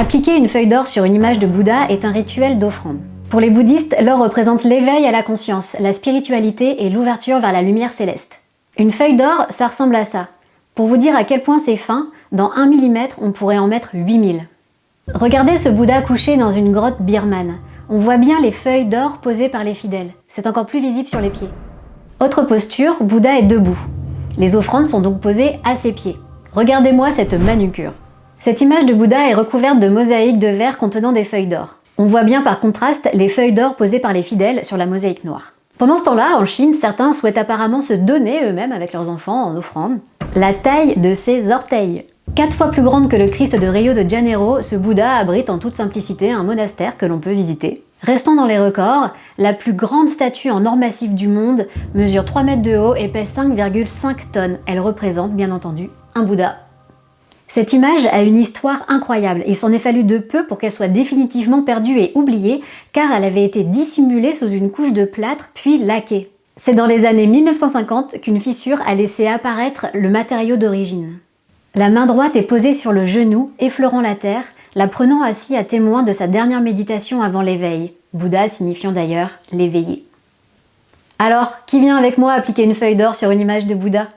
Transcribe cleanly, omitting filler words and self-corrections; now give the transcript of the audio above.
Appliquer une feuille d'or sur une image de Bouddha est un rituel d'offrande. Pour les bouddhistes, l'or représente l'éveil à la conscience, la spiritualité et l'ouverture vers la lumière céleste. Une feuille d'or, ça ressemble à ça. Pour vous dire à quel point c'est fin, dans 1 mm, on pourrait en mettre 8000. Regardez ce Bouddha couché dans une grotte birmane. On voit bien les feuilles d'or posées par les fidèles. C'est encore plus visible sur les pieds. Autre posture, Bouddha est debout. Les offrandes sont donc posées à ses pieds. Regardez-moi cette manucure. Cette image de Bouddha est recouverte de mosaïques de verre contenant des feuilles d'or. On voit bien par contraste les feuilles d'or posées par les fidèles sur la mosaïque noire. Pendant ce temps-là, en Chine, certains souhaitent apparemment se donner eux-mêmes avec leurs enfants en offrande. La taille de ses orteils. 4 fois plus grande que le Christ de Rio de Janeiro, ce Bouddha abrite en toute simplicité un monastère que l'on peut visiter. Restons dans les records, la plus grande statue en or massif du monde mesure 3 mètres de haut et pèse 5,5 tonnes. Elle représente, bien entendu, un Bouddha. Cette image a une histoire incroyable. Il s'en est fallu de peu pour qu'elle soit définitivement perdue et oubliée, car elle avait été dissimulée sous une couche de plâtre puis laquée. C'est dans les années 1950 qu'une fissure a laissé apparaître le matériau d'origine. La main droite est posée sur le genou, effleurant la terre, la prenant assis à témoin de sa dernière méditation avant l'éveil, Bouddha signifiant d'ailleurs l'éveillé. Alors, qui vient avec moi appliquer une feuille d'or sur une image de Bouddha ?